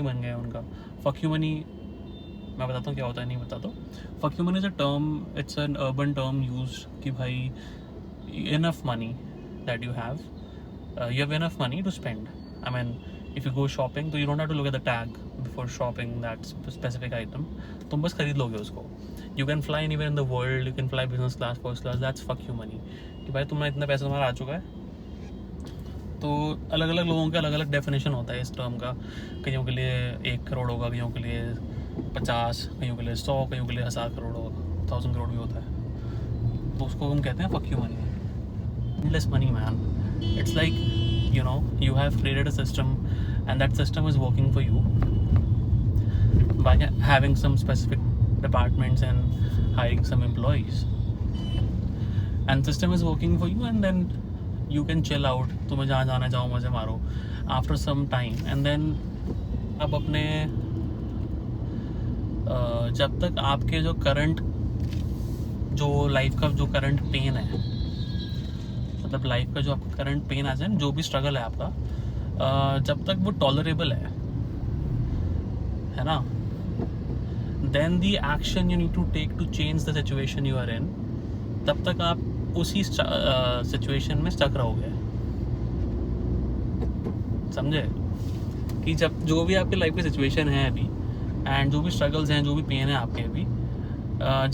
बन गया है उनका। फक यू मनी, मैं बताता हूँ क्या होता है, नहीं बताता। Fuck you money is a term, it's an urban term use कि भाई enough money that you have enough money to spend. I mean, if you go shopping, तो you don't have to look at the tag before shopping that specific item. तुम बस खरीद लोगे उसको. You can fly anywhere in the world. You can fly business class, first class. That's fuck you money. कि भाई तुम्हारा इतना पैसा तुम्हारा आ चुका है. तो अलग अलग लोगों का अलग अलग डेफिनेशन होता है इस टर्म का. कईयों के लिए 1 करोड़ होगा, कईयों के लिए 50, कईयों के लिए 100, कईयों के लिए 1000 करोड़ होगा, 1000 करोड़ भी होता है. तो उसको हम कहते हैं fuck you money. Endless money, man. It's like, you have created a system and that system is working for you by having some specific departments and hiring some employees, and system is working for you, and then you can chill out. तुम्हें जहाँ जाना जाओ, मज़े मारो after some time, and then अब अपने जब तक आपके जो करंट, जो लाइफ का जो करंट पेन है, मतलब लाइफ का जो आपका करंट पेन आ जाए, जो भी स्ट्रगल है आपका, जब तक वो टॉलरेबल है ना, then the action you need to take to change the situation you are in, तब तक आप उसी सिचुएशन में स्टक रहोगे. समझे? कि जब जो भी आपकी लाइफ की सिचुएशन है अभी, एंड जो भी स्ट्रगल्स हैं, जो भी पेन है आपके अभी,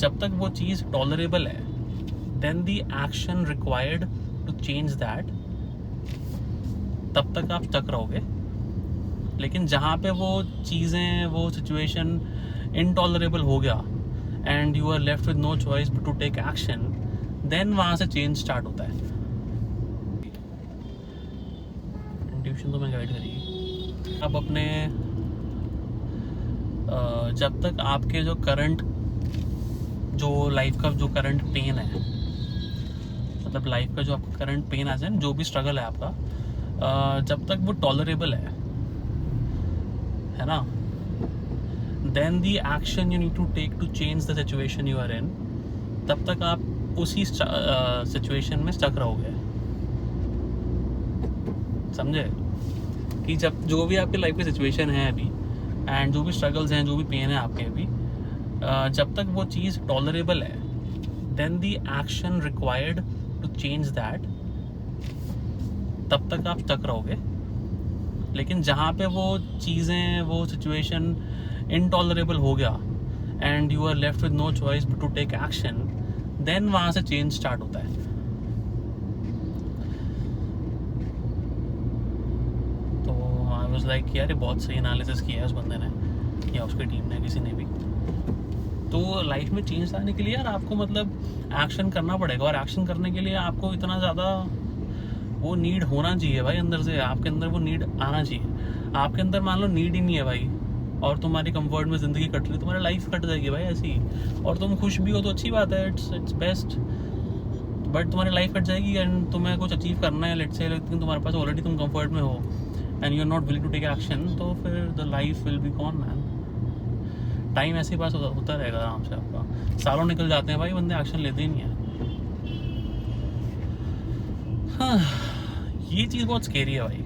जब तक वो चीज़ टॉलरेबल है, then the action required to change that, तब तक आप स्टक रहोगे. लेकिन जहाँ पे वो चीज़ें, वो सिचुएशन इनटॉलरेबल हो गया and you are left with no choice but to take action, then वहाँ से चेंज स्टार्ट होता है. इंट्यूशन तो मैं गाइड करेगी. अब अपने जब तक आपके जो करंट, जो लाइफ का जो करंट पेन है, मतलब लाइफ का जो आपका करंट पेन आ जाए, जो भी स्ट्रगल है आपका, जब तक वो टॉलरेबल है ना, then the action you need to take to change the situation you are in, तब तक आप उसी सिचुएशन में स्टक रहोगे. समझे? कि जब जो भी आपकी लाइफ की सिचुएशन है अभी, एंड जो भी स्ट्रगल्स हैं, जो भी पेन है आपके अभी, जब तक वो चीज़ टॉलरेबल है, then the action required to change that, तब तक आप स्टक रहोगे. लेकिन जहाँ पे वो चीज़ें, वो सिचुएशन इनटॉलरेबल हो गया and you are left with no choice but to take action, then वहाँ से चेंज स्टार्ट होता है. तो आई वाज लाइक यार, ये बहुत सही एनालिसिस किया है उस बंदे ने या उसकी टीम ने, किसी ने भी. तो लाइफ में चेंज लाने के लिए यार आपको मतलब एक्शन करना पड़ेगा, और एक्शन करने के लिए आपको इतना ज़्यादा वो नीड होना चाहिए भाई अंदर से. आपके अंदर वो नीड आना चाहिए. आपके अंदर मान लो नीड ही नहीं है भाई, और तुम्हारी कंफर्ट में ज़िंदगी कट रही, तुम्हारी लाइफ कट जाएगी भाई ऐसी, और तुम खुश भी हो तो अच्छी बात है, इट्स बेस्ट. बट तुम्हारी लाइफ कट जाएगी एंड तुम्हें कुछ अचीव करना है, लेट्स से, लेकिन तुम्हारे पास ऑलरेडी तुम कंफर्ट में हो and you are not willing to take action, तो फिर the life will be gone man. Time ऐसे ही पास होता रहेगा आराम से आपका. सालों निकल जाते हैं भाई, बंदे एक्शन लेते ही नहीं है. हाँ, ये चीज़ बहुत स्केरी है भाई.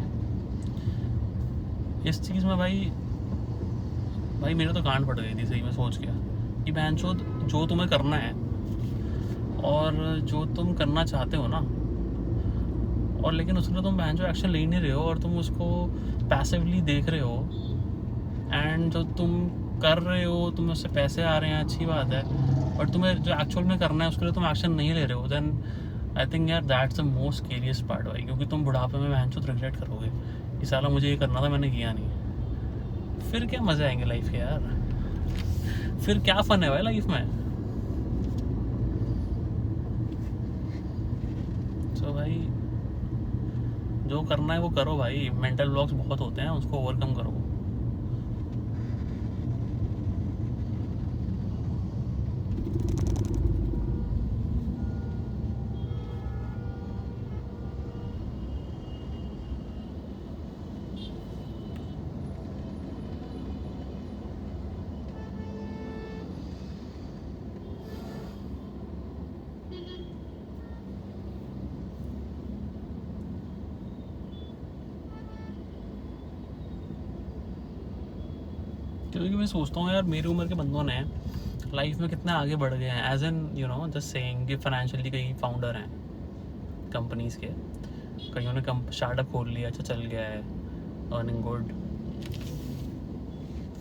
इस चीज़ में भाई मेरे तो कान फट गई थी सही में सोच के कि बहन जो तुम्हें करना है और जो तुम करना चाहते हो ना, और लेकिन उसमें तुम बहन एक्शन ले नहीं रहे हो, और तुम उसको पैसिवली देख रहे हो, एंड जो तुम कर रहे हो, तुम्हें उससे पैसे आ रहे हैं, अच्छी बात है, बट तुम्हें जो एक्चुअल में करना है उसके लिए तुम एक्शन नहीं ले रहे हो, देन आई थिंक यार that's the most scariest part भाई. क्योंकि तुम बुढ़ापे में बहन रिग्रेट करोगे कि साला मुझे ये करना था, मैंने किया नहीं. फिर क्या मज़े आएंगे लाइफ के यार? फिर क्या फ़न है भाई लाइफ में? सो भाई जो करना है वो करो भाई. मेंटल ब्लॉक्स बहुत होते हैं, उसको ओवरकम करो. क्योंकि मैं सोचता हूँ यार मेरी उम्र के बंदों ने लाइफ में कितना आगे बढ़ गए हैं, एज एन जस्ट सेइंग कि फाइनेंशियली कई फाउंडर हैं कंपनीज़ के, कईयों ने स्टार्टअप खोल लिया, अच्छा चल गया है, अर्निंग गुड।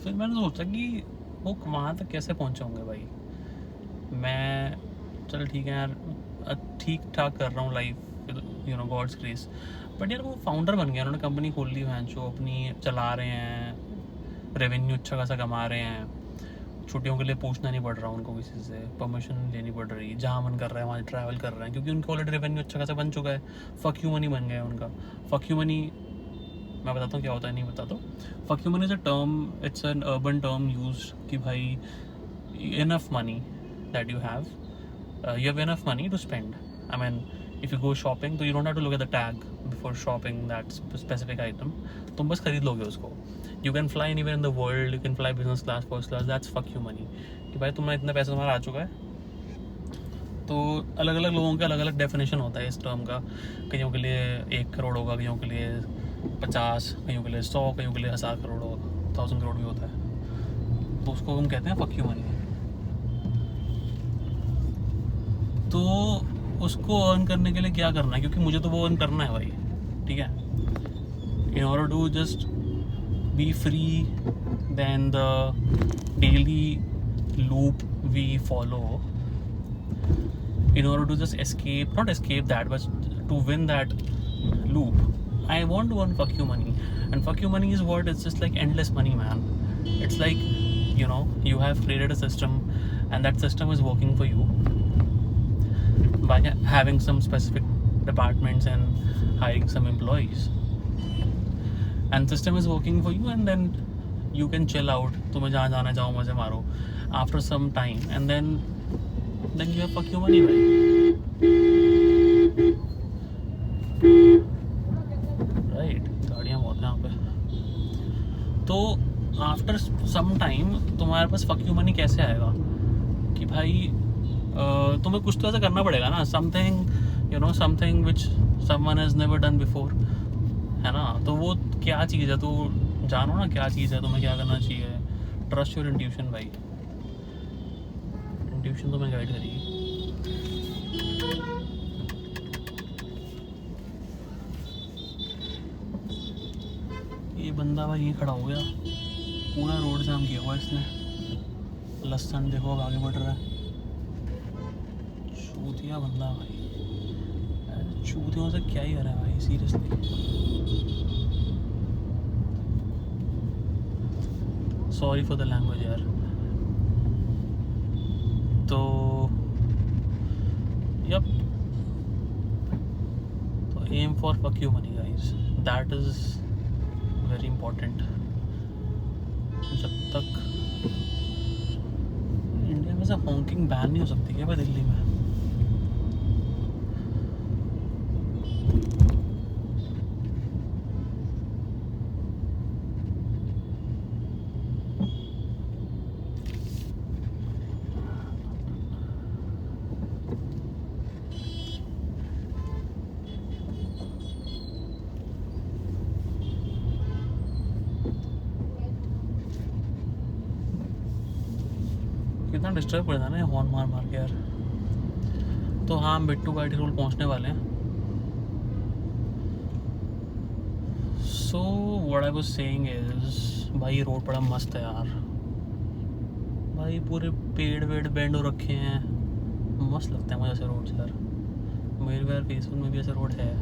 फिर मैंने सोचा कि वो वहाँ तक कैसे पहुँचे होंगे भाई। मैं चल ठीक है यार, ठीक ठाक कर रहा हूँ लाइफ, गॉड्स ग्रेस, बट यार वो फाउंडर बन गया, उन्होंने कंपनी खोल ली है जो अपनी चला रहे हैं, रेवेन्यू अच्छा खासा कमा रहे हैं, छुट्टियों के लिए पूछना नहीं पड़ रहा उनको, किसी से परमिशन लेनी पड़ रही, जहाँ मन कर रहा है वहाँ ट्रैवल कर रहे हैं, क्योंकि उनका ऑलरेडी रेवेन्यू अच्छा खासा बन चुका है। फक यू मनी बन गया है उनका। फक यू मनी मैं बताता हूँ क्या होता है, नहीं बताता हूँ। Fuck you money is a term, it's an urban term use कि भाई enough money that you have enough money to spend. I mean, if you go shopping, तो you don't have to look at the tag before shopping that specific item. तुम बस खरीद लोगे उसको. You can fly anywhere in the world. You can fly business class, first class. That's fuck you money. कि भाई तुम्हारा इतना पैसा तुम्हारा आ चुका है. तो अलग अलग लोगों का अलग अलग डेफिनेशन होता है इस टर्म का. कईयों के लिए 1 करोड़ होगा, कईयों के लिए 50, कईयों के लिए 100, कईयों के लिए 1000 करोड़ होगा, 1000 करोड़ भी होता है. तो उसको हम कहते हैं फक यू मनी. तो उसको अर्न करने के लिए क्या करना है, क्योंकि मुझे तो वो अर्न करना है भाई, ठीक है. In order to just be free then the daily loop we follow, in order to just not escape that, but to win that loop, I want to earn fuck you money. And fuck you money is what? It's just like endless money, man. It's like, you have created a system and that system is working for you by having some specific departments and hiring some employees, and system is working for you, and then you can chill out. तुम्हें जहाँ जाना जाओ, मजे मारो after some time, and then you have fuck you money, right? गाड़ियाँ बहुत हैं यहाँ पे. तो आफ्टर सम टाइम तुम्हारे पास फक यू मनी कैसे आएगा कि भाई तुम्हें कुछ तो ऐसा करना पड़ेगा ना, something which someone has never done before, है ना. तो वो क्या चीज़ है, तो जानो ना क्या चीज़ है, तुम्हें क्या करना चाहिए. ट्रस्ट योर इंट्यूशन भाई, इंट्यूशन तुम्हें गाइड करेगी. ये बंदा भाई ये खड़ा हो गया, पूरा रोड जाम किया हुआ इसने. लसन देखो अब आगे बढ़ रहा है. चूतिया बंदा भाई, चूतियों से क्या ही कर रहा है भाई, seriously. Sorry for the language यार. तो यप, तो aim for fuck you money guys, that is very important. जब तक इंडिया में से हॉकिंग बैन नहीं हो सकती क्या भाई दिल्ली में? कितना डिस्टर्ब कर था ना हॉर्न मार मार के यार. तो हाँ, हम बिट्टू गाड़ी रोड पहुँचने वाले हैं. So what I was saying is, भाई ये रोड बड़ा मस्त है यार भाई, पूरे पेड़ वेड़ बेंड हो रखे हैं, मस्त लगता है मुझे ऐसे रोड यार. मेरे भी यार फेसबुक में भी ऐसे रोड है.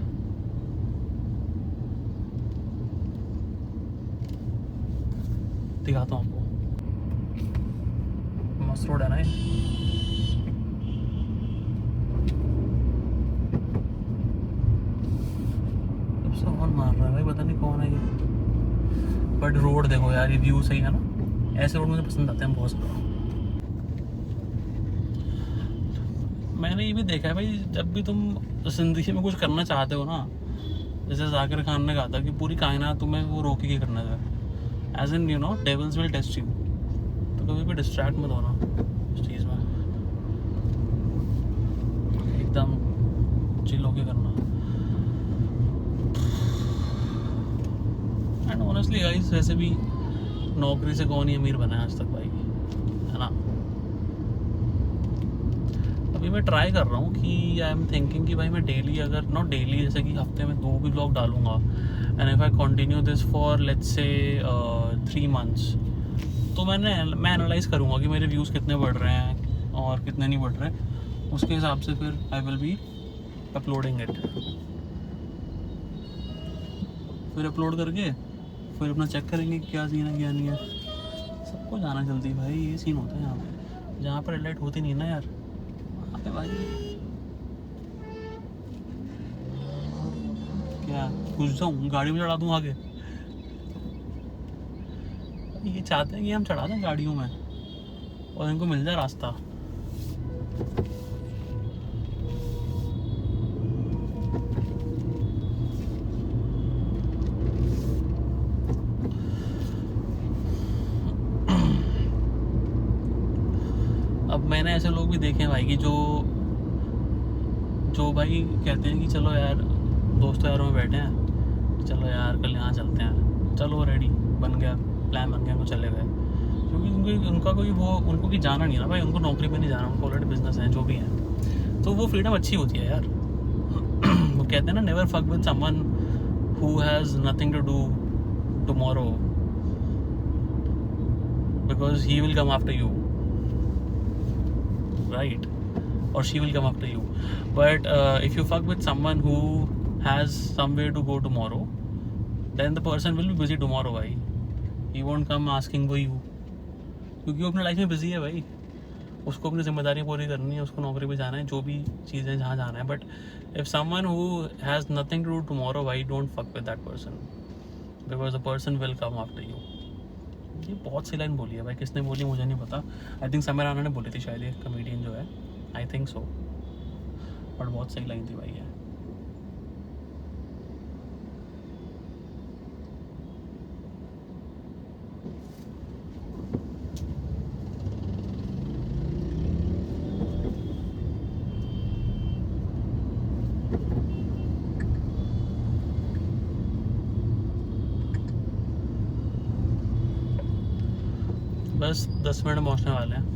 दिखाता हूँ आपको, मस्त रोड है ना ये. कौन मार रहा है भाई, पता नहीं कौन है ये. बट रोड देखो यार, ये व्यू सही है ना. ऐसे रोड मुझे पसंद आते हैं बहुत सारा. मैंने ये भी देखा है भाई, जब भी तुम जिंदगी में कुछ करना चाहते हो ना, जैसे जाकिर खान ने कहा था कि पूरी कायनात तुम्हें वो रोकेगी करने से, as in devils will test you. तो कभी भी डिस्ट्रैक्ट मत होना इस चीज़ में, एकदम चिल होके करना. एंड ऑनेस्टली गाइस, वैसे भी नौकरी से कौन ही अमीर बना है आज तक भाई, है ना। अभी मैं ट्राई कर रहा हूँ कि आई एम थिंकिंग कि भाई मैं डेली, अगर नॉट डेली, जैसे कि हफ्ते में 2 भी ब्लॉग डालूंगा, and if I continue this for let's say 3 months, तो मैं एनालाइज करूँगा कि मेरे व्यूज़ कितने बढ़ रहे हैं और कितने नहीं बढ़ रहे, उसके हिसाब से फिर I will be uploading it. फिर अपलोड करके फिर अपना चेक करेंगे क्या सीन है क्या नहीं है। सबको जाना जल्दी भाई, ये सीन होता है यहाँ पे, जहाँ पर रेड लाइट होती नहीं ना यार, वहाँ पे भाई क्या घुस जाऊँ, गाड़ी में चढ़ा दूँ आगे। ये चाहते हैं कि हम चढ़ा दें गाड़ियों में और इनको मिल जाए रास्ता। अब मैंने ऐसे लोग भी देखे हैं भाई कि जो भाई कहते हैं कि चलो यार दोस्तों यारों में बैठे हैं, चलो यार कल यहाँ चलते हैं, चलो रेडी बन गया, प्लान बन गया, वो चले गए। क्योंकि उनका कोई वो उनको कि जाना नहीं ना भाई, उनको नौकरी पे नहीं जाना, उनको ऑलरेडी बिजनेस है जो भी है, तो वो फ्रीडम अच्छी होती है यार। वो कहते हैं ना, never fuck with someone who has nothing to do tomorrow, because he will come after you, right? Or she will come after you. But if you fuck with someone who has somewhere to go tomorrow, then the person will be busy tomorrow भाई, he won't come asking for you, क्योंकि वो अपनी life में busy है भाई, उसको अपनी जिम्मेदारियाँ पूरी करनी है, उसको नौकरी पे जाना है, जो भी चीज़ें जहाँ जाना है। But if someone who has nothing to do tomorrow भाई, don't fuck with that person, because the person will come after you. ये बहुत सी लाइन बोली है भाई, किसने बोली मुझे नहीं पता, आई थिंक समीर राणा ने बोली थी शायद, ये कमेडियन जो है, आई थिंक सो, बट बहुत सही लाइन थी भाई ये। बस 10 मिनट में पहुँचने वाले हैं।